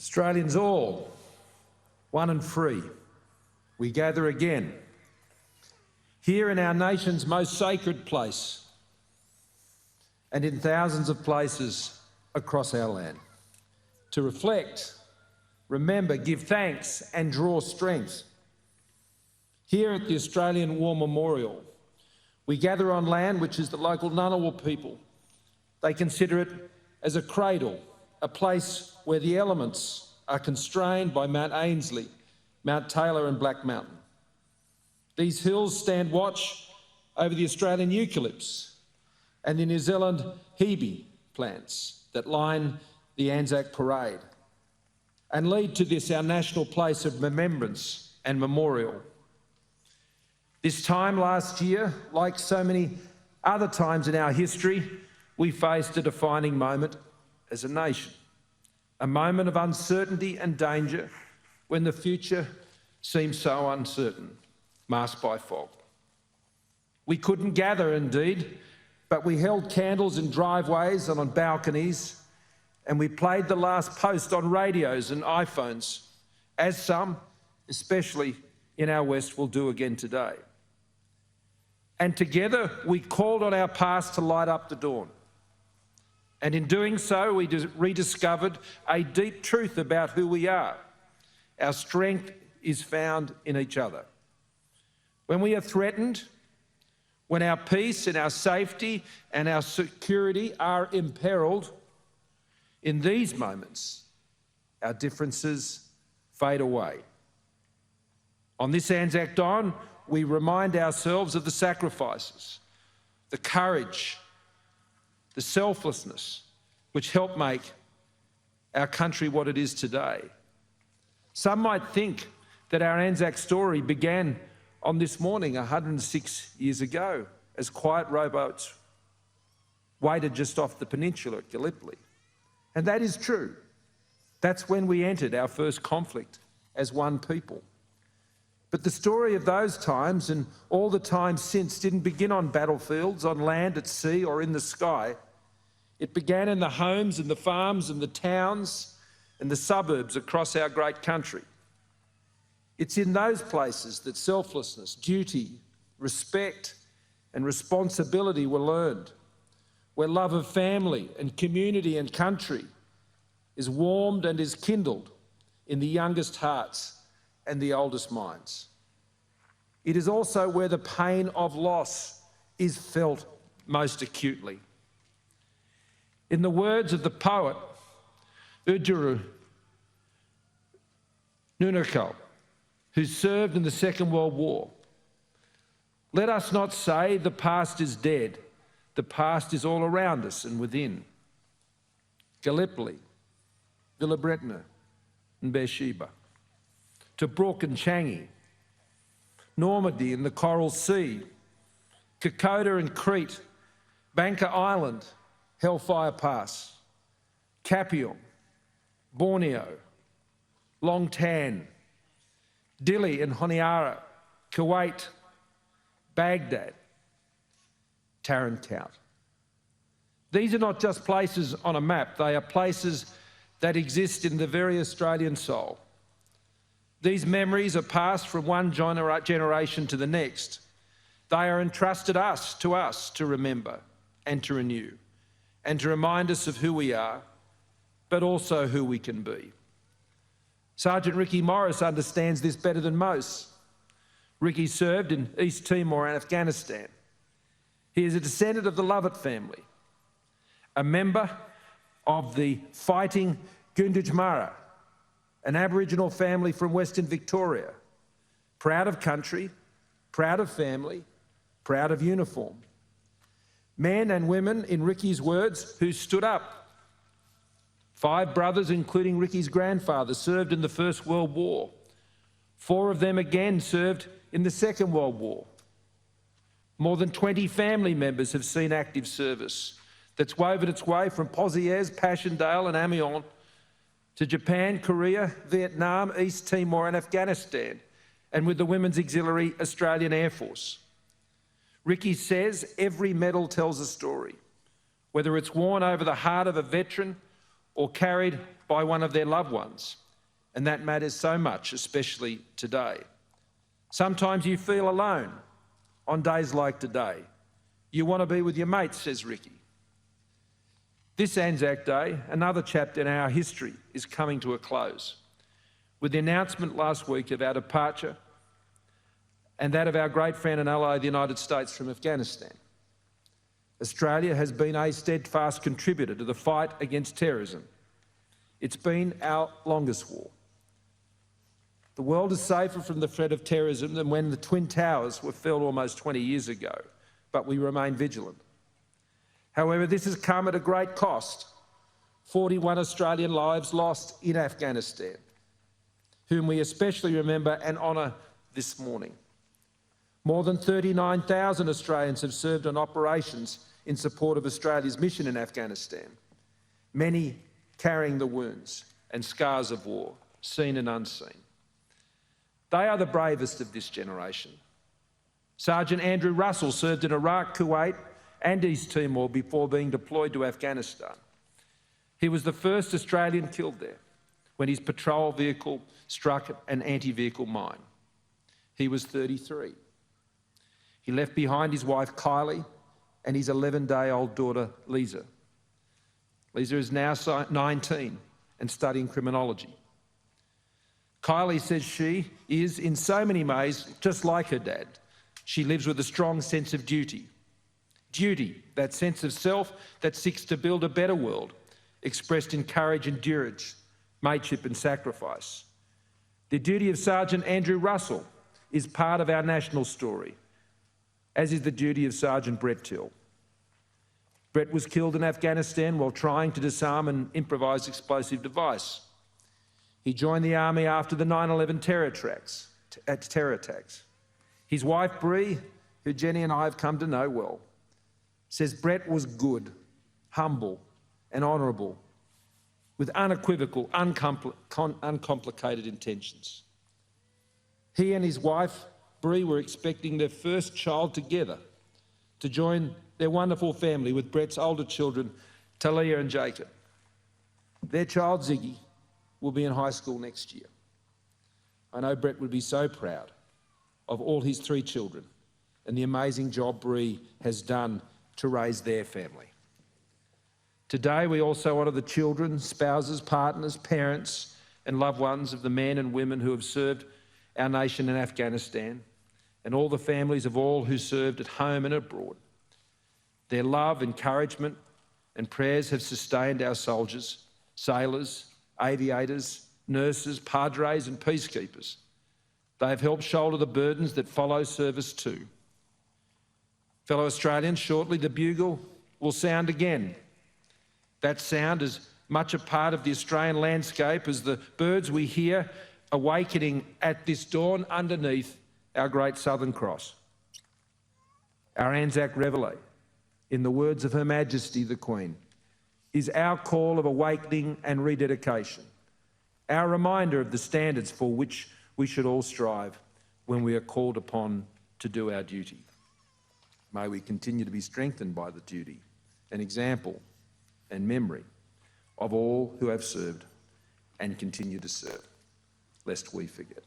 Australians all, one and free, we gather again, here in our nation's most sacred place and in thousands of places across our land, to reflect, remember, give thanks and draw strength. Here at the Australian War Memorial, we gather on land which is the local Ngunnawal people. They consider it as a cradle, a place where the elements are constrained by Mount Ainslie, Mount Taylor and Black Mountain. These hills stand watch over the Australian eucalypts and the New Zealand hebe plants that line the Anzac Parade and lead to this, our national place of remembrance and memorial. This time last year, like so many other times in our history, we faced a defining moment as a nation, a moment of uncertainty and danger when the future seemed so uncertain, masked by fog. We couldn't gather, indeed, but we held candles in driveways and on balconies, and we played the last post on radios and iPhones, as some, especially in our West, will do again today. And together we called on our past to light up the dawn. And in doing so, we rediscovered a deep truth about who we are. Our strength is found in each other. When we are threatened, when our peace and our safety and our security are imperiled, in these moments, our differences fade away. On this Anzac Dawn, we remind ourselves of the sacrifices, the courage, the selflessness which helped make our country what it is today. Some might think that our Anzac story began on this morning 106 years ago as quiet rowboats waited just off the peninsula at Gallipoli. And that is true. That's when we entered our first conflict as one people. But the story of those times and all the times since didn't begin on battlefields, on land, at sea or in the sky. It began in the homes and the farms and the towns and the suburbs across our great country. It's in those places that selflessness, duty, respect and responsibility were learned, where love of family and community and country is warmed and is kindled in the youngest hearts and the oldest minds. It is also where the pain of loss is felt most acutely. In the words of the poet Ujuru Nunakal, who served in the Second World War, let us not say the past is dead. The past is all around us and within. Gallipoli, Villabretna and Beersheba, Tobruk and Changi, Normandy and the Coral Sea, Kokoda and Crete, Bangka Island, Hellfire Pass, Capion, Borneo, Long Tan, Dili and Honiara, Kuwait, Baghdad, Tarin Kowt. These are not just places on a map, they are places that exist in the very Australian soul. These memories are passed from one generation to the next. They are entrusted to us to remember and to renew and to remind us of who we are, but also who we can be. Sergeant Ricky Morris understands this better than most. Ricky served in East Timor and Afghanistan. He is a descendant of the Lovett family, a member of the fighting Gunditjmara, an Aboriginal family from Western Victoria, proud of country, proud of family, proud of uniform. Men and women, in Ricky's words, who stood up. 5 brothers, including Ricky's grandfather, served in the First World War. 4 of them again served in the Second World War. More than 20 family members have seen active service that's woven its way from Pozieres, Passchendaele and Amiens to Japan, Korea, Vietnam, East Timor and Afghanistan, and with the Women's Auxiliary Australian Air Force. Ricky says every medal tells a story, whether it's worn over the heart of a veteran or carried by one of their loved ones, and that matters so much, especially today. Sometimes you feel alone on days like today. You want to be with your mates, says Ricky. This Anzac Day, another chapter in our history is coming to a close, with the announcement last week of our departure and that of our great friend and ally, the United States, from Afghanistan. Australia has been a steadfast contributor to the fight against terrorism. It's been our longest war. The world is safer from the threat of terrorism than when the Twin Towers were felled almost 20 years ago, but we remain vigilant. However, this has come at a great cost. 41 Australian lives lost in Afghanistan, whom we especially remember and honour this morning. More than 39,000 Australians have served on operations in support of Australia's mission in Afghanistan, many carrying the wounds and scars of war, seen and unseen. They are the bravest of this generation. Sergeant Andrew Russell served in Iraq, Kuwait and East Timor before being deployed to Afghanistan. He was the first Australian killed there when his patrol vehicle struck an anti-vehicle mine. He was 33. He left behind his wife Kylie and his 11-day-old daughter Lisa. Lisa is now 19 and studying criminology. Kylie says she is, in so many ways, just like her dad. She lives with a strong sense of duty. Duty, that sense of self that seeks to build a better world, expressed in courage, endurance, mateship and sacrifice. The duty of Sergeant Andrew Russell is part of our national story, as is the duty of Sergeant Brett Till. Brett was killed in Afghanistan while trying to disarm an improvised explosive device. He joined the army after the 9/11 terror attacks. His wife, Bree, who Jenny and I have come to know well, says Brett was good, humble and honourable, with unequivocal, uncomplicated intentions. He and his wife, Bree, were expecting their first child together to join their wonderful family with Brett's older children, Talia and Jacob. Their child, Ziggy, will be in high school next year. I know Brett would be so proud of all his 3 children and the amazing job Bree has done to raise their family. Today, we also honour the children, spouses, partners, parents and loved ones of the men and women who have served our nation in Afghanistan, and all the families of all who served at home and abroad. Their love, encouragement and prayers have sustained our soldiers, sailors, aviators, nurses, padres and peacekeepers. They have helped shoulder the burdens that follow service too. Fellow Australians, shortly the bugle will sound again. That sound is much a part of the Australian landscape as the birds we hear awakening at this dawn underneath our great Southern Cross. Our Anzac Reveille, in the words of Her Majesty the Queen, is our call of awakening and rededication, our reminder of the standards for which we should all strive when we are called upon to do our duty. May we continue to be strengthened by the duty and example and memory of all who have served and continue to serve, lest we forget.